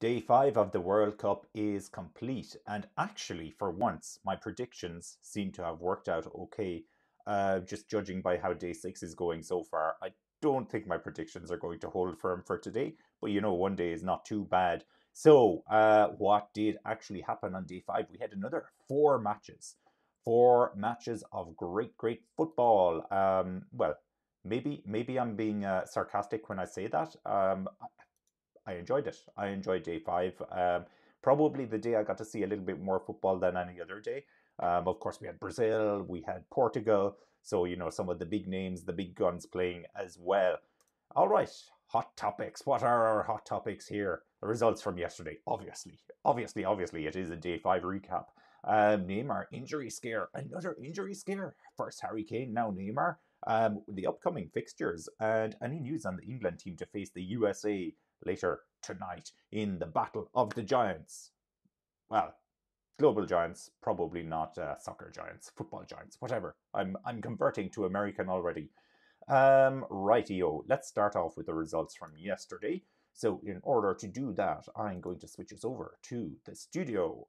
Day five of the World Cup is complete, and actually, for once, my predictions seem to have worked out okay. Just judging by how day six is going so far, I don't think my predictions are going to hold firm for today, but one day is not too bad. So, what did actually happen on day five? We had another four matches of great, great football. Well, maybe I'm being sarcastic when I say that. I enjoyed it. I enjoyed day five. Probably the day I got to see a little bit more football than any other day. Of course, we had Brazil, we had Portugal. So, some of the big names, the big guns playing as well. All right, hot topics. What are our hot topics here? The results from yesterday, obviously, it is a day five recap. Neymar injury scare, another injury scare. First Harry Kane, now Neymar. The upcoming fixtures and any news on the England team to face the USA later tonight in the Battle of the Giants. Well, global giants, probably not soccer giants, football giants, whatever. I'm converting to American already. Rightio, let's start off with the results from yesterday. So, in order to do that, I'm going to switch us over to the studio.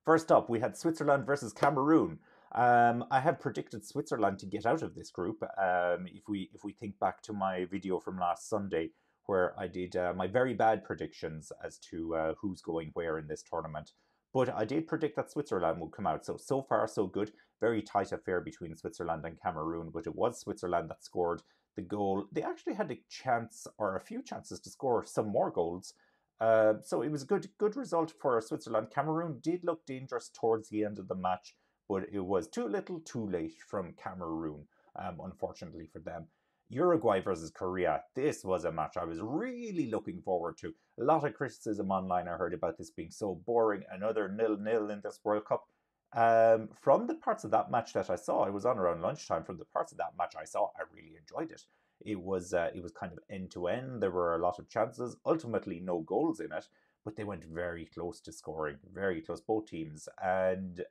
First up, we had Switzerland versus Cameroon. I had predicted Switzerland to get out of this group. If we think back to my video from last Sunday, where I did my very bad predictions as to who's going where in this tournament. But I did predict that Switzerland would come out. So far, so good. Very tight affair between Switzerland and Cameroon, but it was Switzerland that scored the goal. They actually had a chance or a few chances to score some more goals. So it was a good result for Switzerland. Cameroon did look dangerous towards the end of the match, but it was too little too late from Cameroon, unfortunately for them. Uruguay versus Korea. This was a match I was really looking forward to. A lot of criticism online I heard about this being so boring. Another 0-0 in this World Cup. From the parts of that match that I saw, it was on around lunchtime. From the parts of that match I saw, I really enjoyed it. It was kind of end to end. There were a lot of chances. Ultimately, no goals in it, but they went very close to scoring. Very close, both teams. And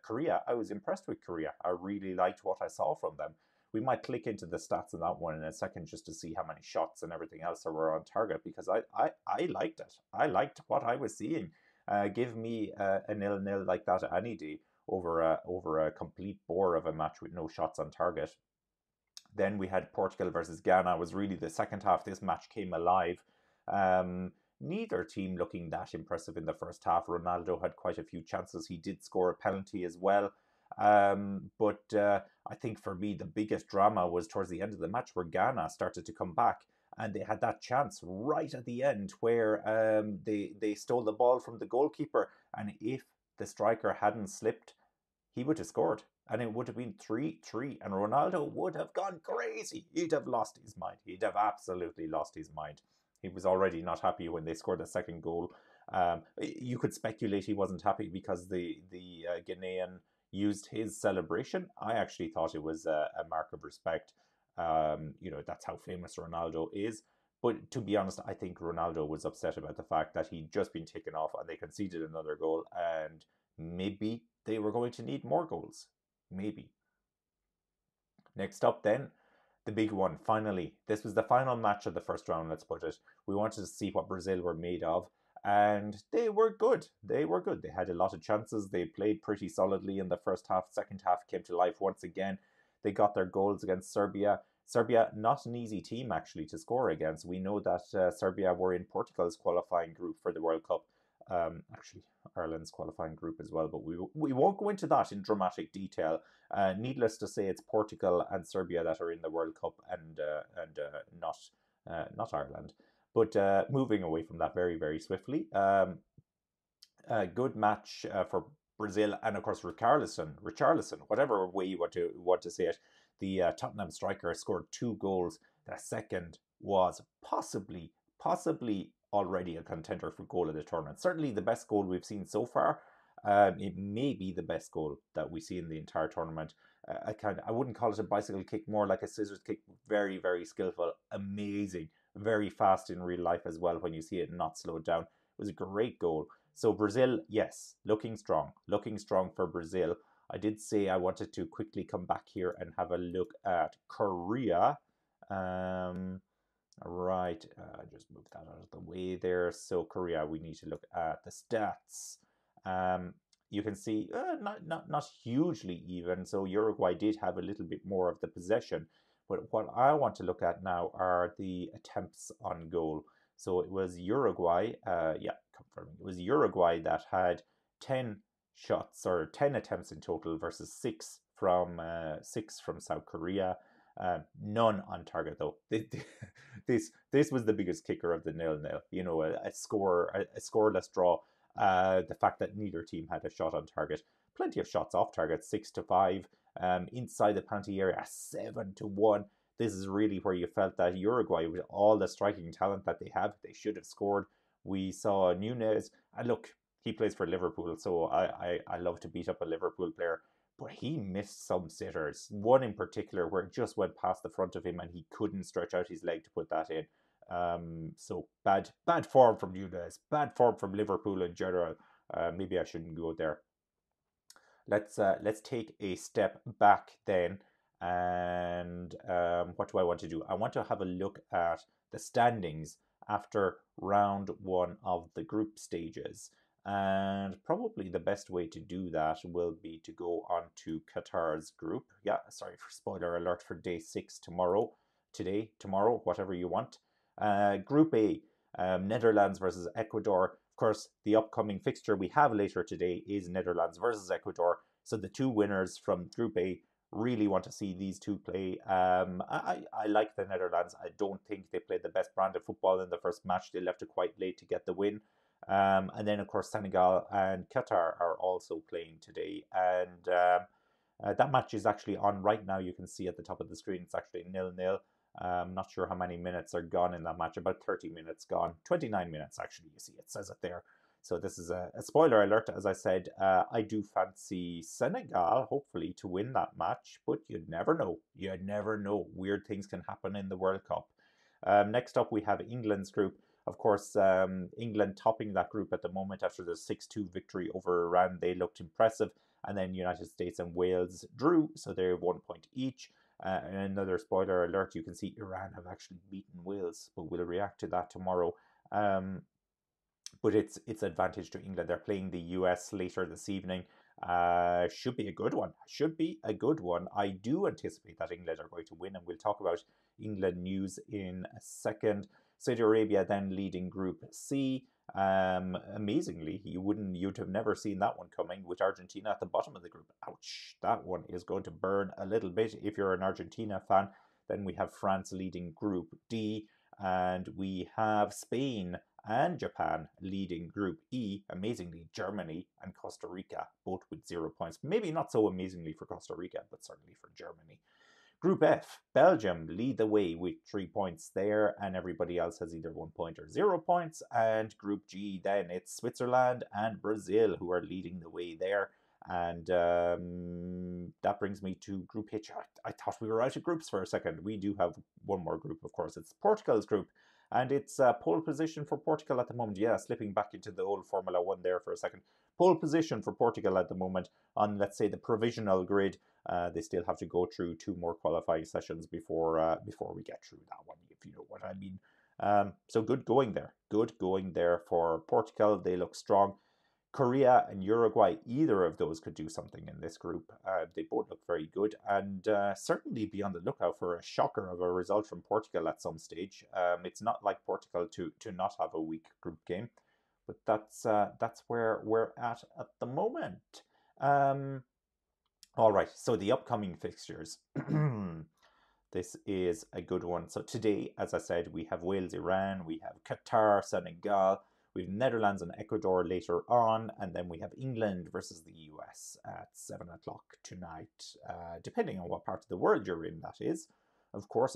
Korea, I was impressed with Korea. I really liked what I saw from them. We might click into the stats on that one in a second just to see how many shots and everything else that were on target because I liked it. I liked what I was seeing. Give me a 0-0 like that any day over a complete bore of a match with no shots on target. Then we had Portugal versus Ghana. It was really the second half. This match came alive. Neither team looking that impressive in the first half. Ronaldo had quite a few chances. He did score a penalty as well. But I think for me, the biggest drama was towards the end of the match where Ghana started to come back. And they had that chance right at the end where they stole the ball from the goalkeeper. And if the striker hadn't slipped, he would have scored. And it would have been 3-3. And Ronaldo would have gone crazy. He'd have lost his mind. He'd have absolutely lost his mind. He was already not happy when they scored the second goal. You could speculate he wasn't happy because the Ghanaian used his celebration. I actually thought it was a mark of respect. That's how famous Ronaldo is. But to be honest, I think Ronaldo was upset about the fact that he'd just been taken off and they conceded another goal. And maybe they were going to need more goals. Maybe. Next up, then, the big one. Finally, this was the final match of the first round, let's put it. We wanted to see what Brazil were made of. And they were good. They were good. They had a lot of chances. They played pretty solidly in the first half. Second half came to life once again. They got their goals against Serbia. Serbia, not an easy team actually to score against. We know that Serbia were in Portugal's qualifying group for the World Cup. Actually, Ireland's qualifying group as well, but we won't go into that in dramatic detail. Needless to say, it's Portugal and Serbia that are in the World Cup, and not Ireland. But moving away from that very, very swiftly, a good match for Brazil, and of course Richarlison, whatever way you want to say it, the Tottenham striker scored two goals. The second was possibly already a contender for goal of the tournament. Certainly the best goal we've seen so far. It may be the best goal that we see in the entire tournament. I wouldn't call it a bicycle kick, more like a scissors kick. Very, very skillful, amazing, very fast in real life as well when you see it not slowed down. It was a great goal. So Brazil, yes, looking strong for Brazil. I did say I wanted to quickly come back here and have a look at Korea. Right, just move that out of the way there. So Korea, we need to look at the stats. Um, you can see not hugely even. So Uruguay did have a little bit more of the possession, but what I want to look at now are the attempts on goal. So it was Uruguay, yeah, confirming. It was Uruguay that had 10 shots or 10 attempts in total versus six from South Korea. None on target though. This was the biggest kicker of the 0-0. You know, a scoreless draw. The fact that neither team had a shot on target. Plenty of shots off target, 6-5. Inside the penalty area, 7-1. This is really where you felt that Uruguay, with all the striking talent that they have, they should have scored. We saw Nunez, and look, he plays for Liverpool, so I love to beat up a Liverpool player. But he missed some sitters. One in particular where it just went past the front of him and he couldn't stretch out his leg to put that in. So bad form from Nunez, bad form from Liverpool in general. Maybe I shouldn't go there. Let's take a step back then, and what do I want to do? I want to have a look at the standings after round one of the group stages. And probably the best way to do that will be to go on to Qatar's group. Yeah, sorry for spoiler alert for day 6 tomorrow. Today, tomorrow, whatever you want. Group A, Netherlands versus Ecuador. Of course, the upcoming fixture we have later today is Netherlands versus Ecuador. So the two winners from Group A really want to see these two play. I like the Netherlands. I don't think they played the best brand of football in the first match. They left it quite late to get the win. And then, of course, Senegal and Qatar are also playing today. And that match is actually on right now. You can see at the top of the screen, it's actually 0-0. Not sure how many minutes are gone in that match. About 30 minutes gone. 29 minutes, actually, you see. It says it there. So this is a spoiler alert. As I said, I do fancy Senegal, hopefully, to win that match. But you'd never know. You'd never know. Weird things can happen in the World Cup. Next up, we have England's group. Of course, England topping that group at the moment after the 6-2 victory over Iran. They looked impressive. And then United States and Wales drew, so they're 1 point each. And another spoiler alert, you can see Iran have actually beaten Wales, but we'll react to that tomorrow. But it's advantage to England. They're playing the US later this evening. Should be a good one. Should be a good one. I do anticipate that England are going to win, and we'll talk about England news in a second. Saudi Arabia then leading Group C. Amazingly, you'd have never seen that one coming, with Argentina at the bottom of the group. Ouch, that one is going to burn a little bit if you're an Argentina fan. Then we have France leading Group D, and we have Spain and Japan leading Group E. Amazingly, Germany and Costa Rica both with 0 points. Maybe not so amazingly for Costa Rica, but certainly for Germany. Group F, Belgium lead the way with 3 points there, and everybody else has either 1 point or 0 points. And Group G, then it's Switzerland and Brazil who are leading the way there. And that brings me to Group H. I thought we were out of groups for a second. We do have one more group, of course. It's Portugal's group. And it's pole position for Portugal at the moment. Yeah, slipping back into the old Formula One there for a second. Pole position for Portugal at the moment on, let's say, the provisional grid. They still have to go through 2 more qualifying sessions before we get through that one, if you know what I mean. So good going there. Good going there for Portugal. They look strong. Korea and Uruguay, either of those could do something in this group. They both look very good, and certainly be on the lookout for a shocker of a result from Portugal at some stage. It's not like Portugal to not have a weak group game, but that's where we're at the moment. All right, so the upcoming fixtures. This is a good one. So today, as I said, we have Wales, Iran, we have Qatar, Senegal, we have Netherlands and Ecuador later on, and then we have England versus the US at 7 o'clock tonight, depending on what part of the world you're in, that is, of course.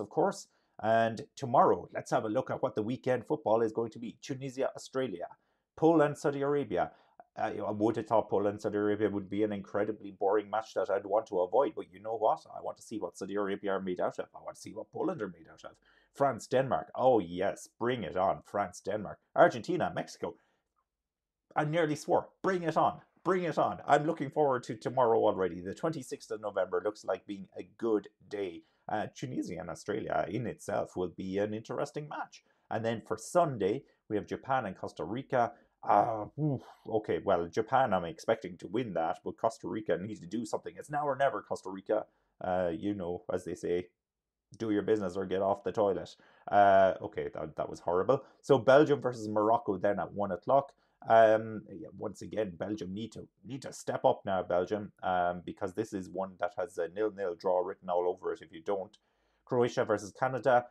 And tomorrow, let's have a look at what the weekend football is going to be. Tunisia, Australia, Poland, Saudi Arabia. I would have thought Poland, Saudi Arabia would be an incredibly boring match that I'd want to avoid. But you know what? I want to see what Saudi Arabia are made out of. I want to see what Poland are made out of. France, Denmark. Oh, yes. Bring it on. France, Denmark. Argentina, Mexico. I nearly swore. Bring it on. Bring it on. I'm looking forward to tomorrow already. The 26th of November looks like being a good day. Tunisia and Australia in itself will be an interesting match. And then for Sunday, we have Japan and Costa Rica. Okay, well, Japan, I'm expecting to win that, but Costa Rica needs to do something. It's now or never, Costa Rica. As they say, do your business or get off the toilet. Okay, that was horrible. So Belgium versus Morocco then at 1 o'clock. Yeah, once again, Belgium need to step up now, Belgium, because this is one that has a 0-0 draw written all over it if you don't. Croatia versus Canada.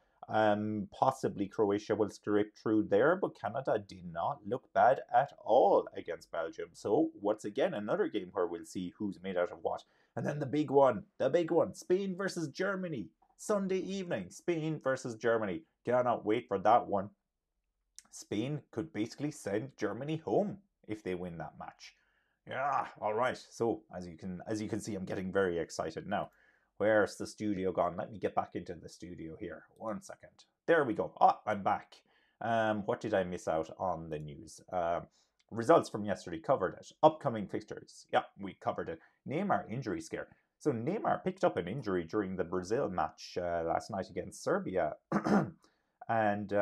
Possibly Croatia will scrape through there, but Canada did not look bad at all against Belgium. So once again, another game where we'll see who's made out of what. And then the big one, Spain versus Germany. Sunday evening, Spain versus Germany. Cannot wait for that one. Spain could basically send Germany home if they win that match. Yeah, all right. So as you can see, I'm getting very excited now. Where's the studio gone? Let me get back into the studio here. 1 second. There we go. Ah, I'm back. What did I miss out on the news? Results from yesterday, covered it. Upcoming fixtures. Yeah, we covered it. Neymar injury scare. So Neymar picked up an injury during the Brazil match last night against Serbia. And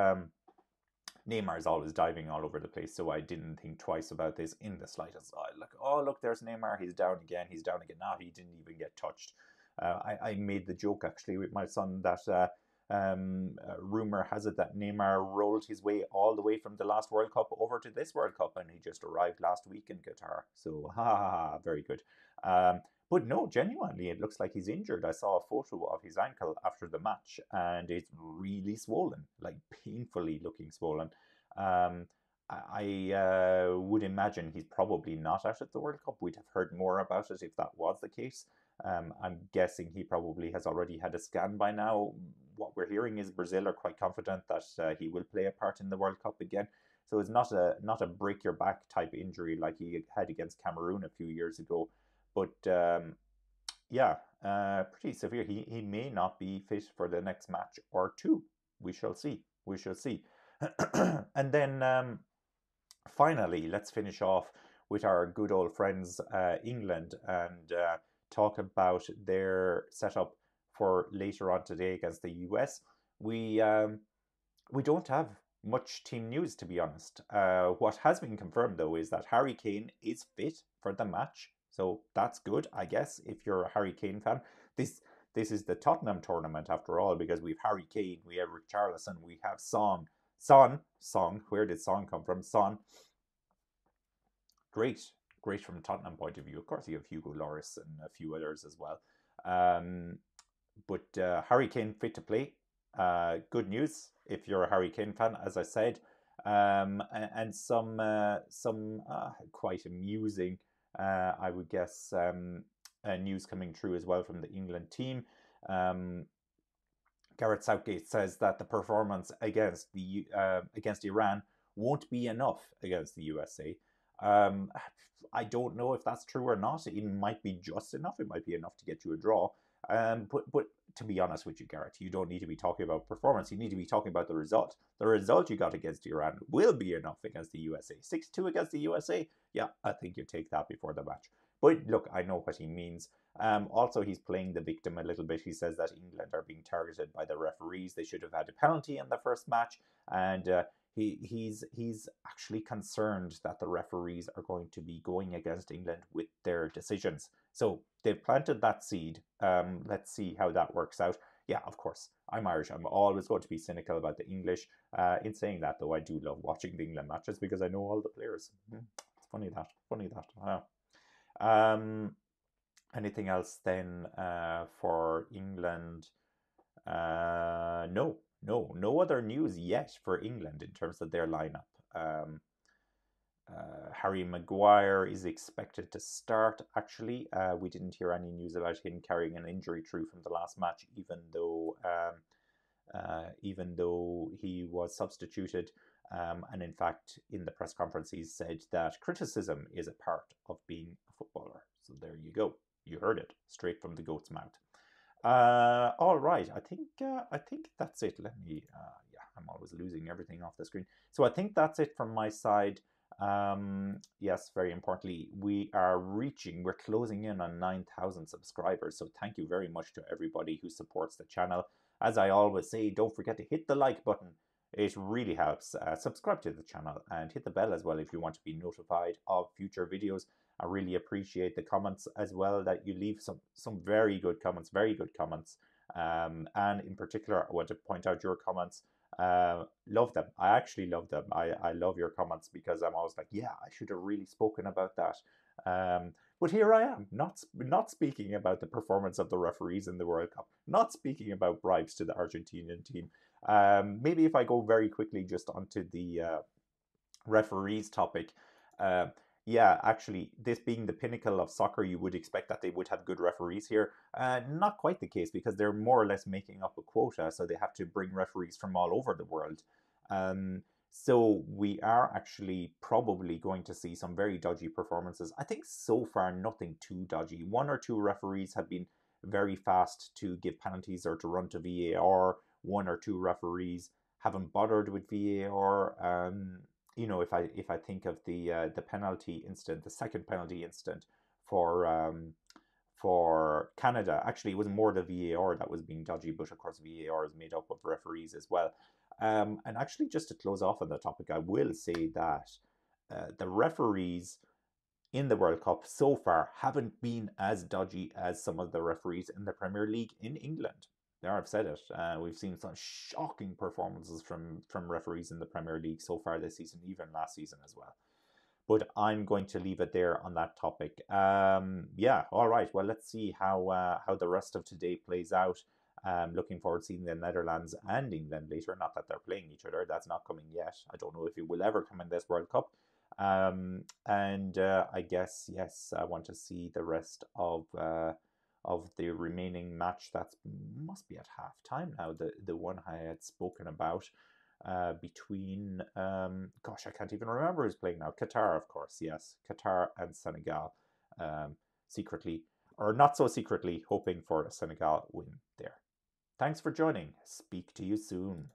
Neymar is always diving all over the place, so I didn't think twice about this in the slightest. Look, there's Neymar. He's down again. No, he didn't even get touched. I made the joke actually with my son that rumor has it that Neymar rolled his way all the way from the last World Cup over to this World Cup, and he just arrived last week in Qatar. So, very good. But no, genuinely, it looks like he's injured. I saw a photo of his ankle after the match, and it's really swollen, like painfully looking swollen. I would imagine he's probably not out at the World Cup. We'd have heard more about it if that was the case. I'm guessing he probably has already had a scan by now. What we're hearing is Brazil are quite confident that he will play a part in the World Cup again. So it's not a break your back type injury like he had against Cameroon a few years ago. But yeah, pretty severe. He may not be fit for the next match or two. We shall see. And then finally, let's finish off with our good old friends England and talk about their setup for later on today against the US. We don't have much team news, to be honest. What has been confirmed, though, is that Harry Kane is fit for the match. So that's good, I guess, if you're a Harry Kane fan. This is the Tottenham tournament, after all, because we have Harry Kane, we have Richarlison, we have Son. Where did Son come from? Son. Great from a Tottenham point of view. Of course, you have Hugo Lloris and a few others as well. But Harry Kane fit to play. Good news if you're a Harry Kane fan, as I said, and some quite amusing, I would guess, news coming through as well from the England team. Gareth Southgate says that the performance against Iran won't be enough against the USA. I don't know if that's true or not. It might be just enough. It might be enough to get you a draw. But to be honest with you, Garrett, you don't need to be talking about performance. You need to be talking about the result. The result you got against Iran will be enough against the USA. 6-2 against the USA? Yeah, I think you take that before the match. But look, I know what he means. Also, he's playing the victim a little bit. He says that England are being targeted by the referees. They should have had a penalty in the first match. And he's actually concerned that the referees are going to be going against England with their decisions. So they've planted that seed. Let's see how that works out. Yeah, of course, I'm Irish. I'm always going to be cynical about the English. In saying that, though, I do love watching the England matches because I know all the players. It's funny that. Wow. Anything else then for England? No other news yet for England in terms of their lineup. Harry Maguire is expected to start, actually. We didn't hear any news about him carrying an injury through from the last match, even though he was substituted. And in fact, in the press conference, he said that criticism is a part of being a footballer. So there you go. You heard it straight from the goat's mouth. All right. I think that's it. Let me. Yeah, I'm always losing everything off the screen. So I think that's it from my side. Yes, very importantly, we're closing in on 9,000 subscribers. So thank you very much to everybody who supports the channel. As I always say, don't forget to hit the like button. It really helps. Subscribe to the channel and hit the bell as well if you want to be notified of future videos. I really appreciate the comments as well that you leave some very good comments, very good comments. And in particular, I want to point out your comments. Love them. I actually love them. I love your comments because I'm always like, yeah, I should have really spoken about that. But here I am, not speaking about the performance of the referees in the World Cup, not speaking about bribes to the Argentinian team. Maybe if I go very quickly just onto the referees topic. Uh, yeah, actually, this being the pinnacle of soccer, you would expect that they would have good referees here. Not quite the case because they're more or less making up a quota, so they have to bring referees from all over the world. So we are actually probably going to see some very dodgy performances. I think so far nothing too dodgy. One or two referees have been very fast to give penalties or to run to VAR. One or two referees haven't bothered with VAR. If I think of the penalty incident, the second penalty incident for Canada, actually it was more the VAR that was being dodgy, but of course VAR is made up of referees as well. And actually, just to close off on the topic, I will say that the referees in the World Cup so far haven't been as dodgy as some of the referees in the Premier League in England. There, I've said it. We've seen some shocking performances from referees in the Premier League so far this season, even last season as well. But I'm going to leave it there on that topic. Yeah, all right. Well, let's see how the rest of today plays out. Looking forward to seeing the Netherlands and England later. Not that they're playing each other. That's not coming yet. I don't know if it will ever come in this World Cup. And I guess, yes, I want to see the rest of the remaining match. That must be at half time now. The one I had spoken about between gosh, I can't even remember who's playing now. Qatar, of course, yes, Qatar and Senegal. Secretly, or not so secretly, hoping for a Senegal win there. Thanks for joining. Speak to you soon.